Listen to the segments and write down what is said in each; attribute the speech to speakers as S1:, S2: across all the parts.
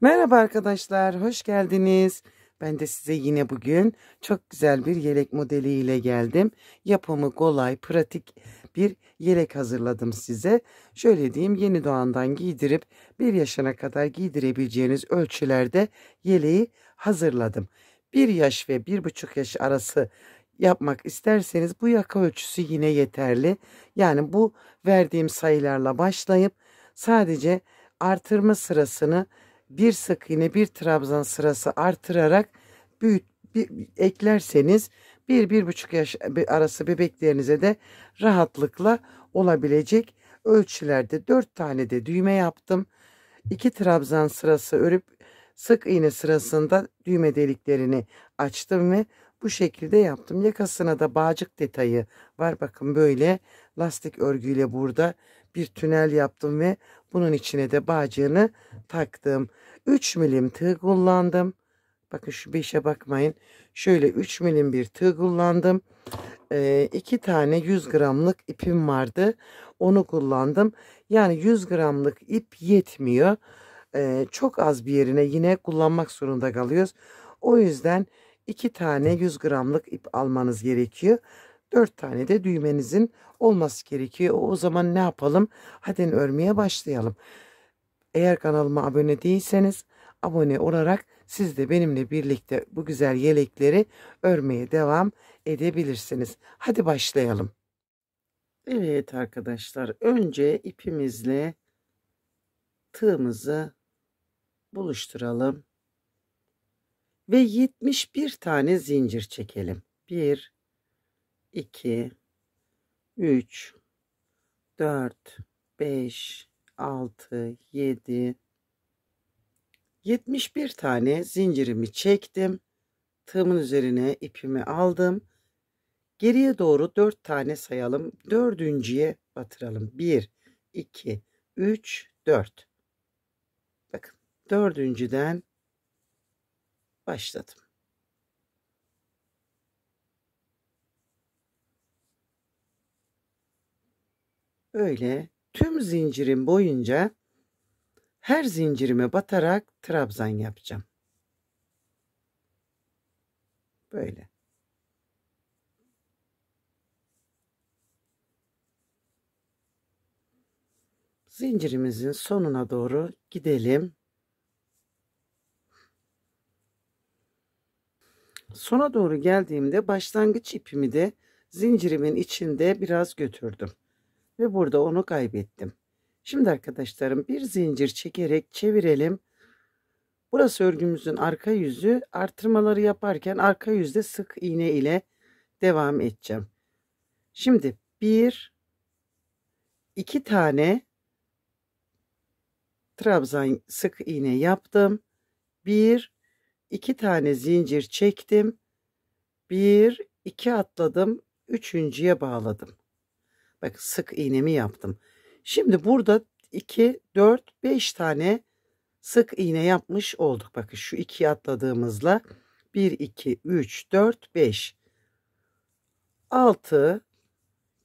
S1: Merhaba arkadaşlar, hoş geldiniz. Ben de size yine bugün çok güzel bir yelek modeliyle geldim. Yapımı kolay, pratik bir yelek hazırladım size. Şöyle diyeyim, yeni doğandan giydirip 1 yaşına kadar giydirebileceğiniz ölçülerde yeleği hazırladım. 1 yaş ve 1,5 yaş arası yapmak isterseniz bu yaka ölçüsü yine yeterli. Yani bu verdiğim sayılarla başlayıp sadece artırma sırasını bir sık iğne bir trabzan sırası artırarak eklerseniz 1-1,5 yaş arası bebeklerinize de rahatlıkla olabilecek ölçülerde 4 tane de düğme yaptım. 2 trabzan sırası örüp sık iğne sırasında düğme deliklerini açtım ve bu şekilde yaptım. Yakasına da bağcık detayı var. Bakın böyle lastik örgüyle burada bir tünel yaptım ve bunun içine de bağcığını taktım. 3 milim tığ kullandım. Bakın şu 5'e bakmayın. Şöyle 3 milim bir tığ kullandım. 2 tane 100 gramlık ipim vardı. Onu kullandım. Yani 100 gramlık ip yetmiyor. Çok az bir yerine yine kullanmak zorunda kalıyoruz. O yüzden 2 tane 100 gramlık ip almanız gerekiyor. 4 tane de düğmenizin olması gerekiyor. O zaman ne yapalım? Hadi örmeye başlayalım. Eğer kanalıma abone değilseniz abone olarak siz de benimle birlikte bu güzel yelekleri örmeye devam edebilirsiniz. Hadi başlayalım. Evet arkadaşlar, önce ipimizle tığımızı buluşturalım ve 71 tane zincir çekelim. 1 2 3 4 5 6 7 71 tane zincirimi çektim. Tığımın üzerine ipimi aldım. Geriye doğru 4 tane sayalım. Dördüncüye batıralım. 1 2 3 4. Bakın, dördüncüden başladım. Böyle tüm zincirim boyunca her zincirime batarak trabzan yapacağım. Böyle. Zincirimizin sonuna doğru gidelim. Sona doğru geldiğimde başlangıç ipimi de zincirimin içinde biraz götürdüm. Ve burada onu kaybettim. Şimdi arkadaşlarım bir zincir çekerek çevirelim. Burası örgümüzün arka yüzü. Artırmaları yaparken arka yüzde sık iğne ile devam edeceğim. Şimdi 2 tane trabzan sık iğne yaptım. 2 tane zincir çektim. 2 atladım. Üçüncüye bağladım. Bak, sık iğnemi yaptım. Şimdi burada 2 4 5 tane sık iğne yapmış olduk. Bakın şu 2'yi atladığımızla 1 2 3 4 5 6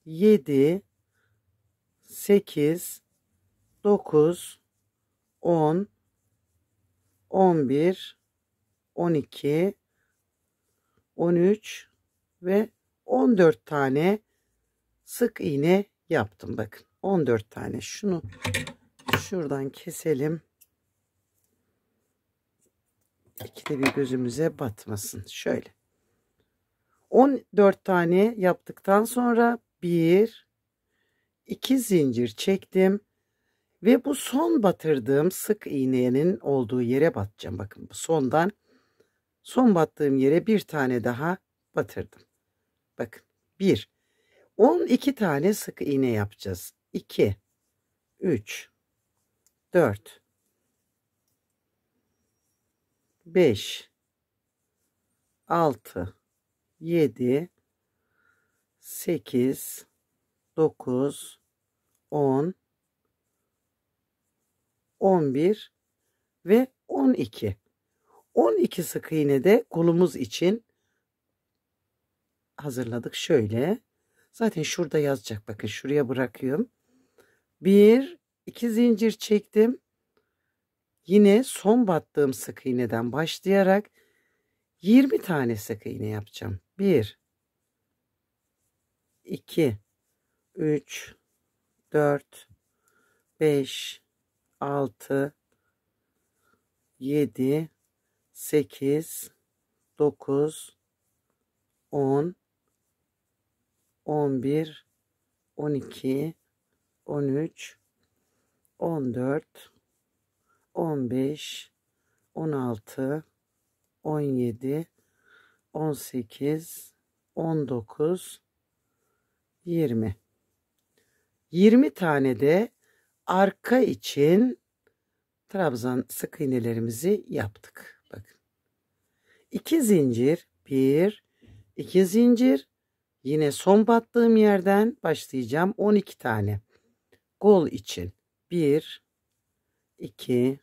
S1: 7 8 9 10 11 12 13 ve 14 tane sık iğne yaptım. Bakın 14 tane. Şunu şuradan keselim. İkide bir gözümüze batmasın. Şöyle. 14 tane yaptıktan sonra 2 zincir çektim. Ve bu son batırdığım sık iğnenin olduğu yere batacağım. Bakın, bu son battığım yere bir tane daha batırdım. Bakın 12 tane sık iğne yapacağız. 2 3 4 5 6 7 8 9 10 11 ve 12. 12 sık iğne de kolumuz için hazırladık. Şöyle. Zaten şurada yazacak. Bakın, şuraya bırakıyorum. 2 zincir çektim. Yine son battığım sık iğneden başlayarak 20 tane sık iğne yapacağım. 1 2 3 4 5 6 7 8 9 10 11 12 13 14 15 16 17 18 19 20 20 tane de arka için trabzan sık iğnelerimizi yaptık. Bakın. 2 zincir, 1 2 zincir, yine son battığım yerden başlayacağım. 12 tane kol için 1 2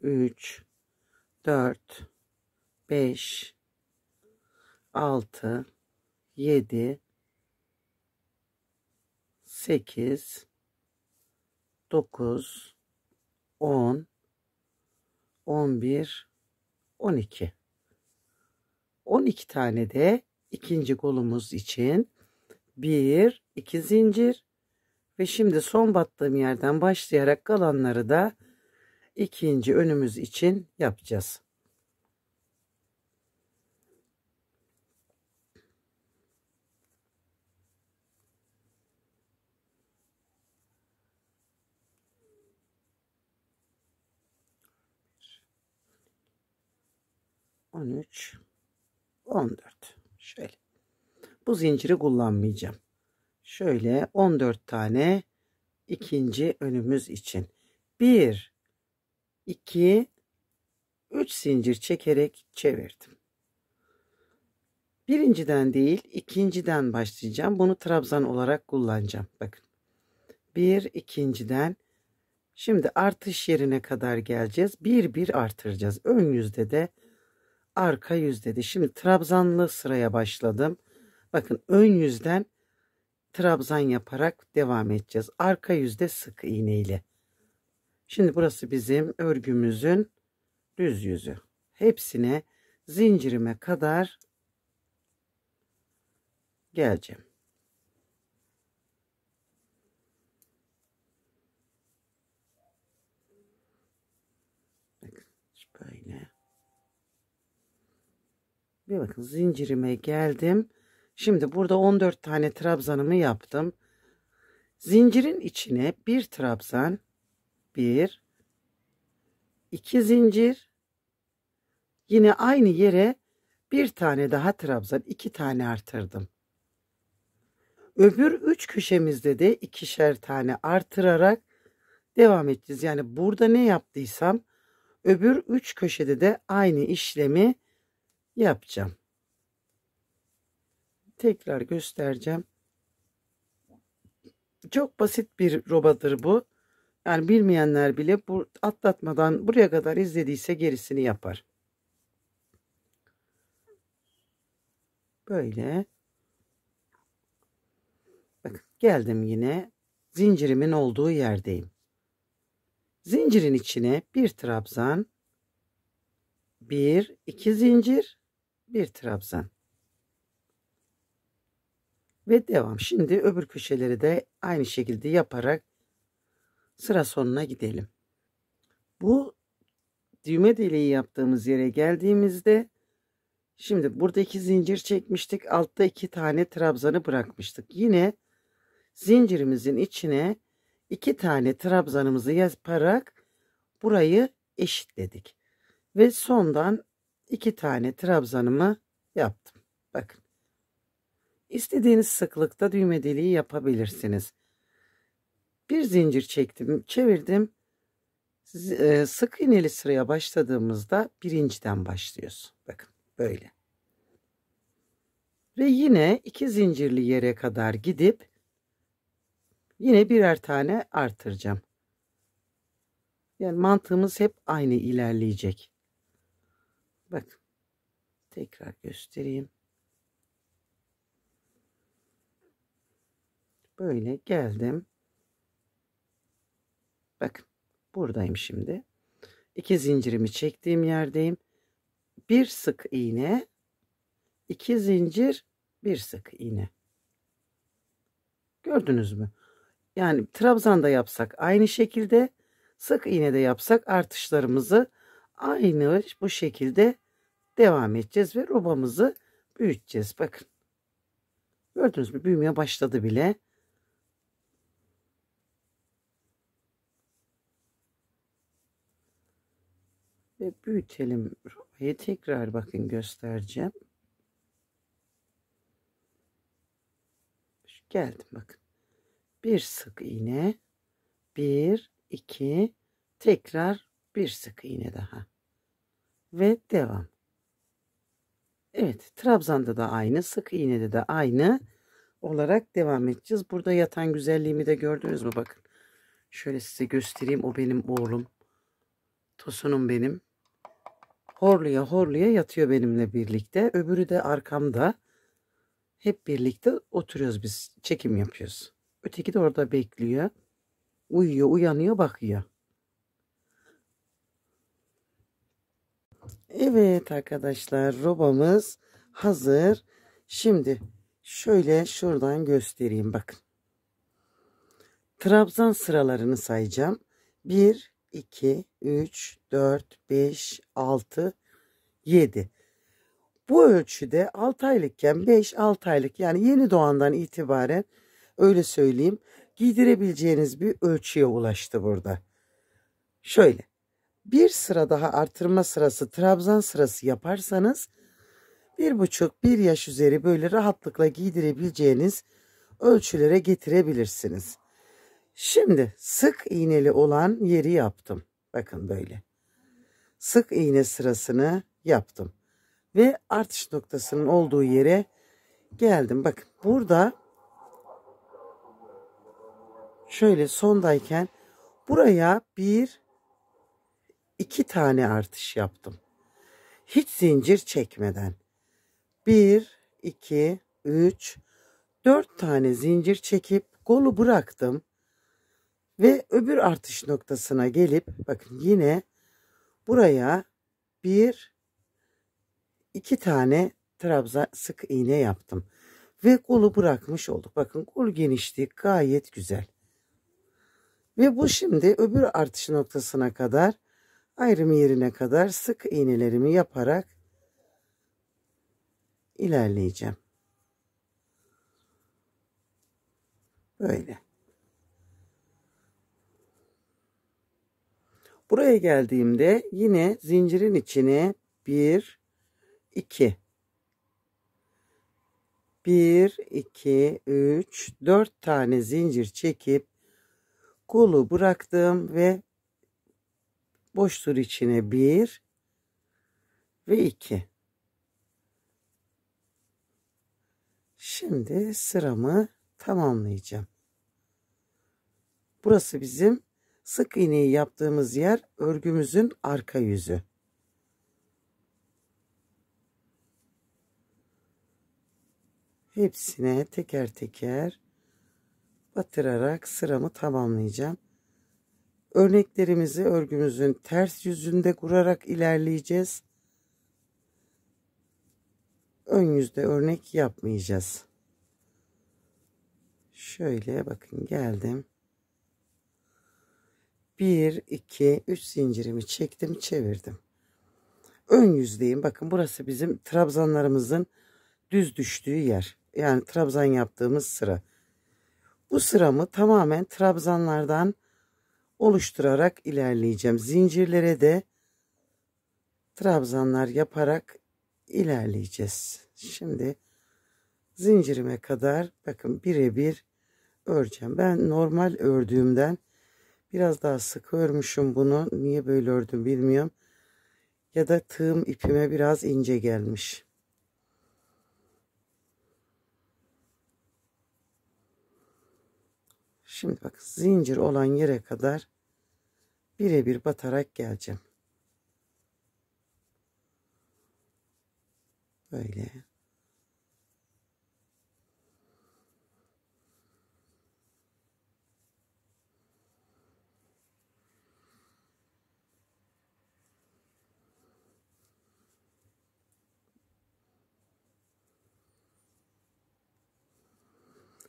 S1: 3 4 5 6 7 8 9 10 11 12 12 tane de ikinci kolumuz için 1 2 zincir ve şimdi son battığım yerden başlayarak kalanları da ikinci önümüz için yapacağız. On üç, 14. Şöyle. Bu zinciri kullanmayacağım. Şöyle 14 tane ikinci önümüz için. 1 2 3 zincir çekerek çevirdim. Birinciden değil, ikinciden başlayacağım. Bunu trabzan olarak kullanacağım. Bakın. Bir ikinciden. Şimdi artış yerine kadar geleceğiz. Bir bir artıracağız. Ön yüzde de arka yüzde de. Şimdi trabzanlı sıraya başladım. Bakın ön yüzden trabzan yaparak devam edeceğiz. Arka yüzde sık iğne ile. Şimdi burası bizim örgümüzün düz yüzü. Hepsine zincirime kadar geleceğim. Bakın böyle. Bir bakın zincirime geldim. Şimdi burada 14 tane trabzanımı yaptım. Zincirin içine bir trabzan, bir, iki zincir, yine aynı yere bir tane daha trabzan, iki tane artırdım. Öbür üç köşemizde de ikişer tane artırarak devam edeceğiz. Yani burada ne yaptıysam öbür üç köşede de aynı işlemi yapacağım. Tekrar göstereceğim. Çok basit bir robadır bu. Yani bilmeyenler bile bu atlatmadan buraya kadar izlediyse gerisini yapar. Böyle. Bakın geldim yine zincirimin olduğu yerdeyim. Zincirin içine bir trabzan, bir iki zincir, bir trabzan ve devam. Şimdi öbür köşeleri de aynı şekilde yaparak sıra sonuna gidelim. Bu düğme deliği yaptığımız yere geldiğimizde şimdi burada iki zincir çekmiştik. Altta iki tane trabzanı bırakmıştık. Yine zincirimizin içine iki tane trabzanımızı yaparak burayı eşitledik. Ve sondan iki tane trabzanımı yaptım. Bakın. İstediğiniz sıklıkta düğme deliği yapabilirsiniz. Bir zincir çektim, çevirdim. Sık iğneli sıraya başladığımızda birinciden başlıyoruz. Bakın böyle. Ve yine iki zincirli yere kadar gidip yine birer tane artıracağım. Yani mantığımız hep aynı ilerleyecek. Bakın. Tekrar göstereyim. Böyle geldim. Bakın buradayım şimdi. 2 zincirimi çektiğim yerdeyim. Bir sık iğne, 2 zincir, bir sık iğne. Gördünüz mü? Yani trabzanda yapsak aynı şekilde, sık iğne de yapsak artışlarımızı aynı bu şekilde devam edeceğiz ve robamızı büyüteceğiz. Bakın. Gördünüz mü? Büyümeye başladı bile. Ve büyütelim robayı. Tekrar bakın göstereceğim. Geldim bakın. Bir sık iğne, bir, iki, tekrar bir sık iğne daha ve devam. Evet, trabzanda da aynı, sık iğnede de aynı olarak devam edeceğiz. Burada yatan güzelliğimi de gördünüz mü? Bakın şöyle size göstereyim. O benim oğlum, Tosunum benim, horluya horluya yatıyor benimle birlikte. Öbürü de arkamda. Hep birlikte oturuyoruz, biz çekim yapıyoruz. Öteki de orada bekliyor. Uyuyor, uyanıyor, bakıyor. Evet arkadaşlar, robamız hazır. Şimdi şöyle şuradan göstereyim bakın. Trabzan sıralarını sayacağım. 1, 2, 3, 4, 5, 6, 7. Bu ölçüde 6 aylıkken 5-6 aylık, yani yeni doğandan itibaren öyle söyleyeyim, giydirebileceğiniz bir ölçüye ulaştı burada. Şöyle bir sıra daha artırma sırası, trabzan sırası yaparsanız 1,5-1 yaş üzeri böyle rahatlıkla giydirebileceğiniz ölçülere getirebilirsiniz. Şimdi sık iğneli olan yeri yaptım. Bakın böyle. Sık iğne sırasını yaptım. Ve artış noktasının olduğu yere geldim. Bakın burada şöyle sondayken buraya 2 tane artış yaptım. Hiç zincir çekmeden. 1, 2, 3, 4 tane zincir çekip kolu bıraktım. Ve öbür artış noktasına gelip bakın yine buraya 2 tane trabzan sık iğne yaptım. Ve kolu bırakmış olduk. Bakın kol genişliği gayet güzel. Ve bu şimdi öbür artış noktasına kadar, ayrım yerine kadar sık iğnelerimi yaparak ilerleyeceğim. Böyle. Buraya geldiğimde yine zincirin içine 1, 2, 1, 2, 3, 4 tane zincir çekip kolu bıraktım ve boşluğun içine 1 ve 2. Şimdi sıramı tamamlayacağım. Burası bizim sık iğneyi yaptığımız yer, örgümüzün arka yüzü. Hepsine teker teker batırarak sıramı tamamlayacağım. Örneklerimizi örgümüzün ters yüzünde kurarak ilerleyeceğiz. Ön yüzde örnek yapmayacağız. Şöyle bakın geldim. 1, 2, 3 zincirimi çektim, çevirdim. Ön yüzdeyim. Bakın burası bizim trabzanlarımızın düz düştüğü yer. Yani trabzan yaptığımız sıra. Bu sıramı tamamen trabzanlardan oluşturarak ilerleyeceğim. Zincirlere de trabzanlar yaparak ilerleyeceğiz. Şimdi zincirime kadar bakın birebir öreceğim. Ben normal ördüğümden biraz daha sık örmüşüm bunu. Niye böyle ördüm bilmiyorum. Ya da tığım ipime biraz ince gelmiş. Şimdi bak, zincir olan yere kadar birebir batarak geleceğim. Böyle.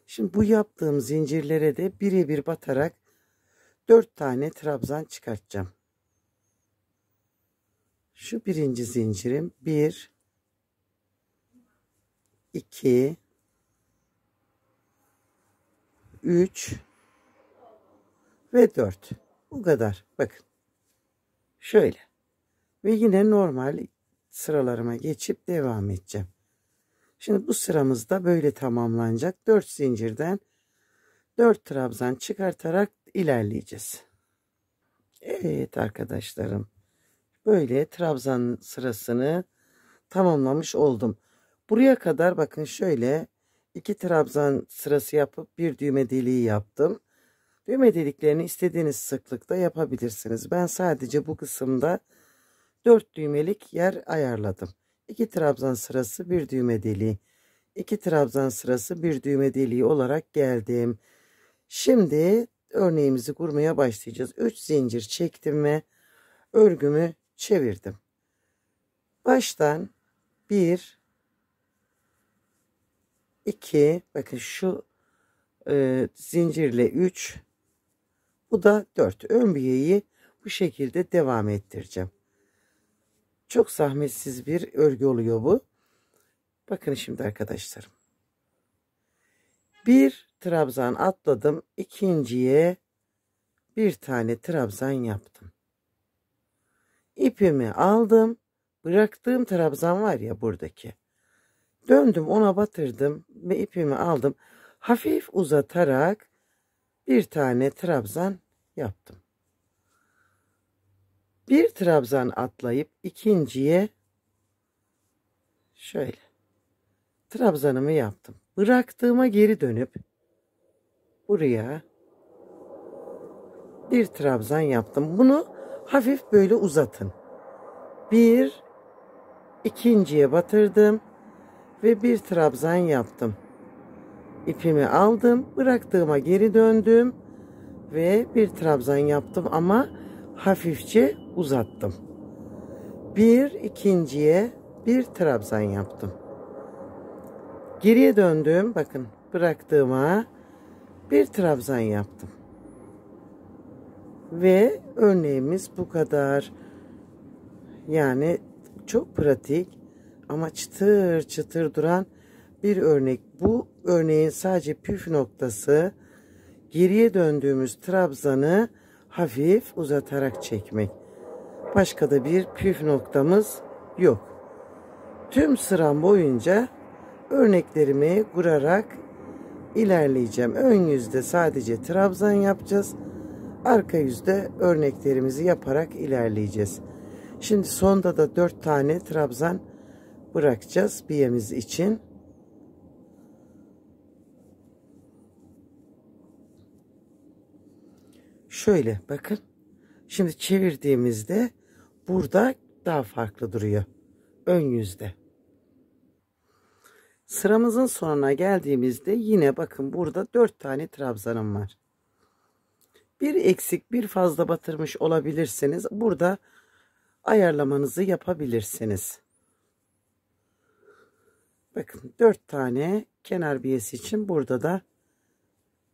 S1: Şimdi bu yaptığım zincirlere de birebir batarak 4 tane trabzan çıkartacağım. Şu birinci zincirim 1 2 3 ve 4. Bu kadar. Bakın. Şöyle. Ve yine normal sıralarıma geçip devam edeceğim. Şimdi bu sıramız da böyle tamamlanacak. 4 zincirden 4 trabzan çıkartarak ilerleyeceğiz. Evet arkadaşlarım. Böyle trabzan sırasını tamamlamış oldum. Buraya kadar bakın şöyle 2 trabzan sırası yapıp bir düğme deliği yaptım. Düğme deliklerini istediğiniz sıklıkta yapabilirsiniz. Ben sadece bu kısımda 4 düğmelik yer ayarladım. 2 trabzan sırası bir düğme deliği. 2 trabzan sırası bir düğme deliği olarak geldim. Şimdi örneğimizi kurmaya başlayacağız. 3 zincir çektim ve örgümü çevirdim. Baştan 1 2 bakın şu zincirle 3, bu da 4. Ön biyeyi bu şekilde devam ettireceğim. Çok zahmetsiz bir örgü oluyor bu. Bakın şimdi arkadaşlarım. Bir trabzan atladım. İkinciye bir tane trabzan yaptım. İpimi aldım. Bıraktığım trabzan var ya buradaki. Döndüm, ona batırdım ve ipimi aldım. Hafif uzatarak bir tane trabzan yaptım. Bir trabzan atlayıp ikinciye şöyle trabzanımı yaptım. Bıraktığıma geri dönüp buraya bir trabzan yaptım. Bunu hafif böyle uzatın. Bir, ikinciye batırdım ve bir trabzan yaptım. İpimi aldım, bıraktığıma geri döndüm ve bir trabzan yaptım ama hafifçe uzattım. Bir, ikinciye bir trabzan yaptım. Geriye döndüm, bakın bıraktığıma bir trabzan yaptım. Ve örneğimiz bu kadar. Yani çok pratik ama çıtır çıtır duran bir örnek. Bu örneğin sadece püf noktası geriye döndüğümüz trabzanı hafif uzatarak çekmek. Başka da bir püf noktamız yok. Tüm sıram boyunca örneklerimi kurarak ilerleyeceğim. Ön yüzde sadece trabzan yapacağız. Arka yüzde örneklerimizi yaparak ilerleyeceğiz. Şimdi sonda da 4 tane trabzan bırakacağız biyemiz için. Şöyle bakın. Şimdi çevirdiğimizde burada daha farklı duruyor. Ön yüzde. Sıramızın sonuna geldiğimizde yine bakın burada 4 tane trabzanım var. Bir eksik, bir fazla batırmış olabilirsiniz. Burada ayarlamanızı yapabilirsiniz. Bakın 4 tane kenar biyesi için burada da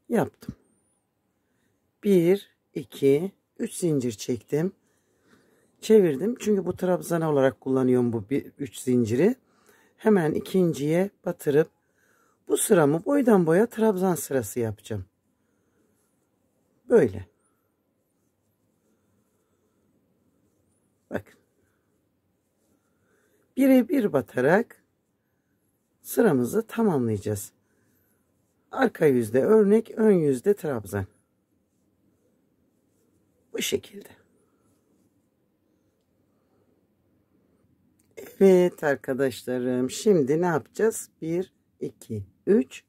S1: yaptım. 1 2 3 zincir çektim. Çevirdim. Çünkü bu trabzan olarak kullanıyorum bu 3 zinciri. Hemen ikinciye batırıp bu sıramı boydan boya trabzan sırası yapacağım. Böyle. Bakın. Birebir batarak sıramızı tamamlayacağız. Arka yüzde örnek, ön yüzde trabzan. Bu şekilde. Evet arkadaşlarım, şimdi ne yapacağız? 1 2 3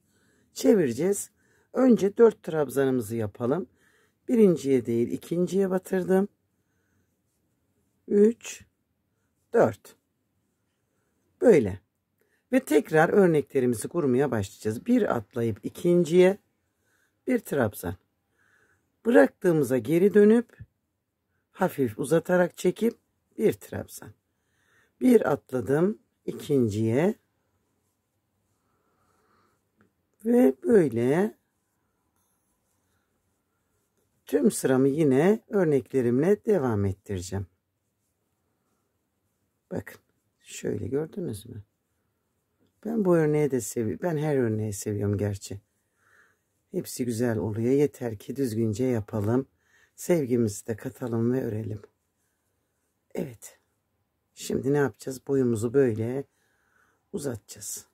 S1: çevireceğiz. Önce 4 trabzanımızı yapalım. Birinciye değil ikinciye batırdım. 3 4 böyle. Ve tekrar örneklerimizi kurmaya başlayacağız. Bir atlayıp ikinciye bir trabzan. Bıraktığımıza geri dönüp hafif uzatarak çekip bir trabzan. Bir atladım ikinciye Ve böyle tüm sıramı yine örneklerimle devam ettireceğim. Bakın şöyle, gördünüz mü? Ben bu örneği de seviyorum. Ben her örneği seviyorum gerçi. Hepsi güzel oluyor. Yeter ki düzgünce yapalım. Sevgimizi de katalım ve örelim. Evet. Şimdi ne yapacağız? Boyumuzu böyle uzatacağız.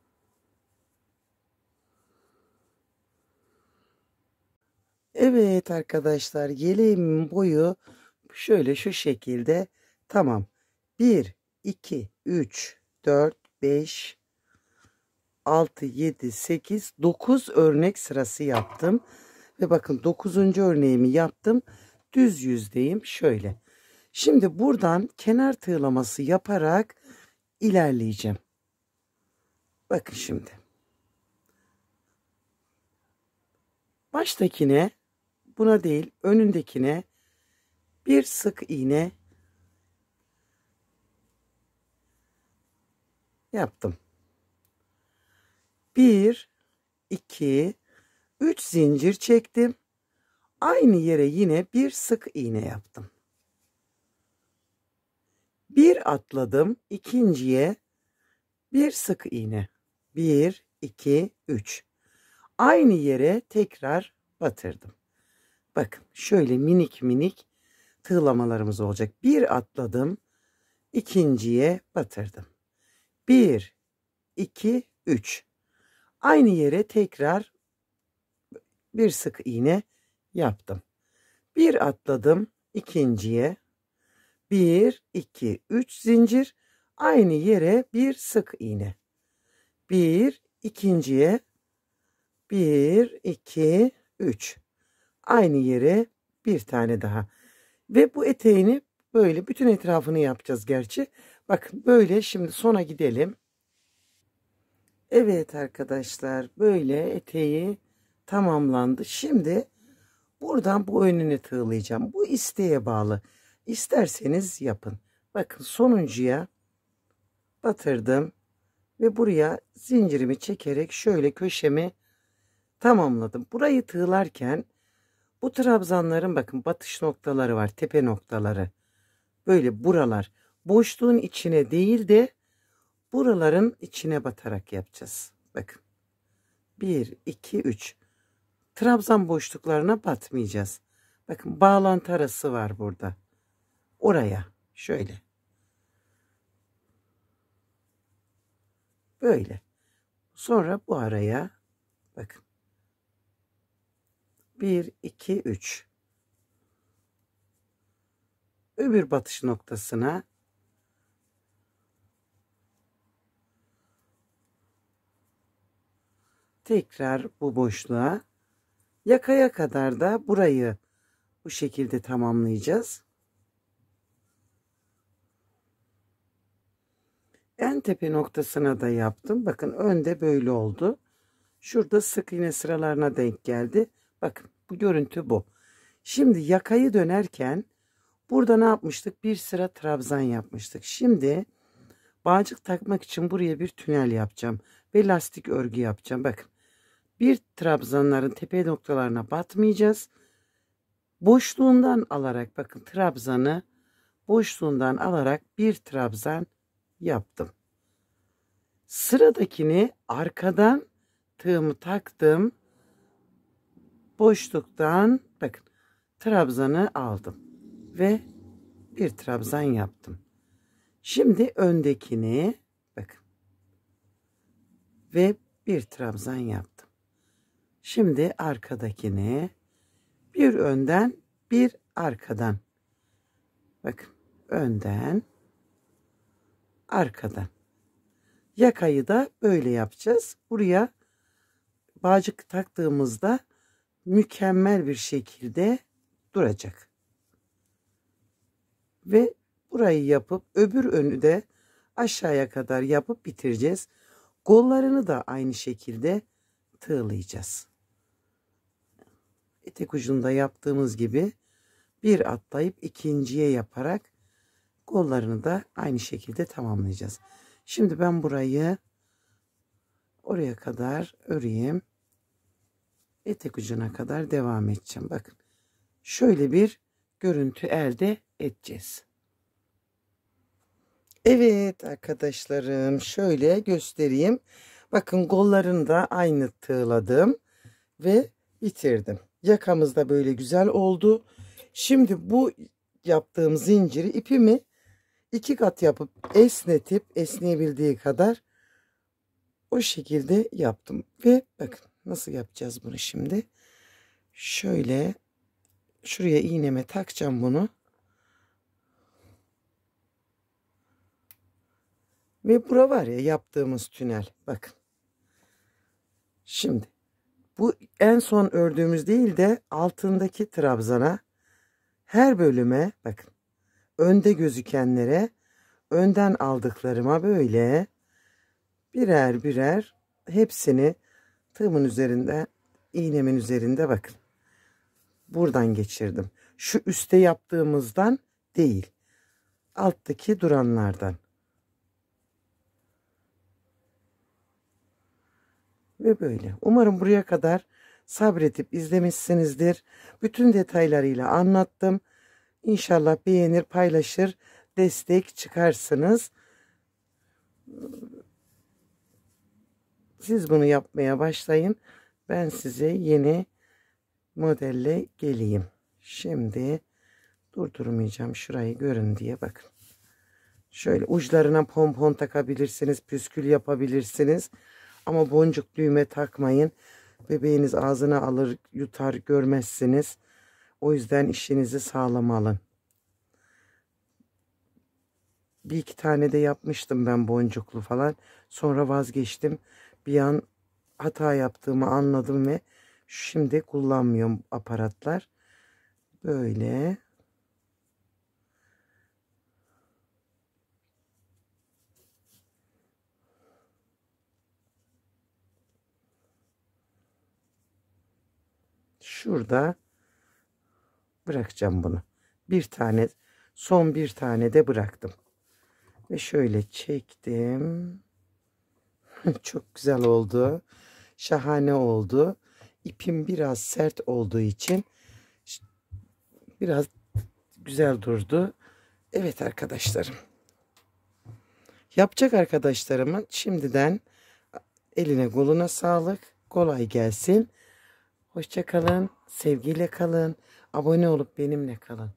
S1: Evet arkadaşlar, yeleğimin boyu şöyle şu şekilde. Tamam. 1, 2, 3, 4, 5, 6, 7, 8, 9 örnek sırası yaptım. Ve bakın 9. örneğimi yaptım. Düz yüzdeyim şöyle. Şimdi buradan kenar tığlaması yaparak ilerleyeceğim. Bakın şimdi. Baştakine, buna değil önündekine bir sık iğne yaptım. 1, 2, 3 zincir çektim. Aynı yere yine bir sık iğne yaptım. Bir atladım, ikinciye bir sık iğne. 1, 2, 3. Aynı yere tekrar batırdım. Bakın şöyle minik minik tığlamalarımız olacak. Bir atladım, ikinciye batırdım. 1, 2, 3. Aynı yere tekrar bir sık iğne yaptım. Bir atladım, ikinciye 1, 2, 3 zincir, aynı yere bir sık iğne. Bir, ikinciye 1, 2, 3. Aynı yere bir tane daha. Ve bu eteğini böyle bütün etrafını yapacağız gerçi. Bakın böyle, şimdi sona gidelim. Evet arkadaşlar, böyle eteği tamamlandı. Şimdi buradan bu önünü tığlayacağım. Bu isteğe bağlı. İsterseniz yapın. Bakın sonuncuya batırdım ve buraya zincirimi çekerek şöyle köşemi tamamladım. Burayı tığlarken bu trabzanların bakın batış noktaları var, tepe noktaları. Böyle buralar boşluğun içine değil de buraların içine batarak yapacağız. Bakın 1, 2, 3. Trabzan boşluklarına batmayacağız. Bakın bağlantı arası var burada. Oraya şöyle. Böyle. Sonra bu araya bakın. 1, 2, 3. Öbür batış noktasına tekrar bu boşluğa, yakaya kadar da burayı bu şekilde tamamlayacağız. En tepe noktasına da yaptım. Bakın önde böyle oldu. Şurada sık iğne sıralarına denk geldi. Bakın bu görüntü bu. Şimdi yakayı dönerken burada ne yapmıştık? Bir sıra trabzan yapmıştık. Şimdi bağcık takmak için buraya bir tünel yapacağım. Ve lastik örgü yapacağım. Bakın bir trabzanların tepe noktalarına batmayacağız. Boşluğundan alarak, bakın trabzanı boşluğundan alarak bir trabzan yaptım. Sıradakini arkadan tığımı taktım. Boşluktan bakın trabzanı aldım ve bir trabzan yaptım. Şimdi öndekini bakın ve bir trabzan yaptım. Şimdi arkadakini bir önden bir arkadan. Bakın önden arkadan. Yakayı da böyle yapacağız. Buraya bağcık taktığımızda mükemmel bir şekilde duracak. Ve burayı yapıp öbür önü de aşağıya kadar yapıp bitireceğiz. Kollarını da aynı şekilde tığlayacağız. Etek ucunda yaptığımız gibi bir atlayıp ikinciye yaparak kollarını da aynı şekilde tamamlayacağız. Şimdi ben burayı oraya kadar öreyim. etek ucuna kadar devam edeceğim. Bakın şöyle bir görüntü elde edeceğiz. Evet arkadaşlarım, şöyle göstereyim. Bakın kollarını da aynı tığladım ve bitirdim. Yakamız da böyle güzel oldu. Şimdi bu yaptığım zinciri, ipimi 2 kat yapıp esnetip esneyebildiği kadar o şekilde yaptım. Ve bakın nasıl yapacağız bunu şimdi. Şöyle şuraya iğneme takacağım bunu. Ve bura var ya yaptığımız tünel. Bakın. Şimdi bu en son ördüğümüz değil de altındaki trabzana, her bölüme bakın. Önde gözükenlere, önden aldıklarıma böyle birer birer hepsini tığımın üzerinde, iğnemin üzerinde bakın. Buradan geçirdim. Şu üstte yaptığımızdan değil. Alttaki duranlardan. Ve böyle. Umarım buraya kadar sabredip izlemişsinizdir. Bütün detaylarıyla anlattım. İnşallah beğenir, paylaşır, destek çıkarsınız. Siz bunu yapmaya başlayın. Ben size yeni modelle geleyim. Şimdi durdurmayacağım, şurayı görün diye bakın. Şöyle uçlarına pompon takabilirsiniz, püskül yapabilirsiniz. Ama boncuk düğme takmayın. Bebeğiniz ağzına alır, yutar, görmezsiniz. O yüzden işinizi sağlam alın. Bir iki tane de yapmıştım ben boncuklu falan. Sonra vazgeçtim. Bir an hata yaptığımı anladım ve şimdi kullanmıyorum aparatlar. Böyle. Şurada bırakacağım bunu. Bir tane, son bir tane de bıraktım. Ve şöyle çektim. Çok güzel oldu. Şahane oldu. İpim biraz sert olduğu için biraz güzel durdu. Evet arkadaşlarım. Yapacak arkadaşlarımın şimdiden eline koluna sağlık. Kolay gelsin. Hoşça kalın. Sevgiyle kalın. Abone olup benimle kalın.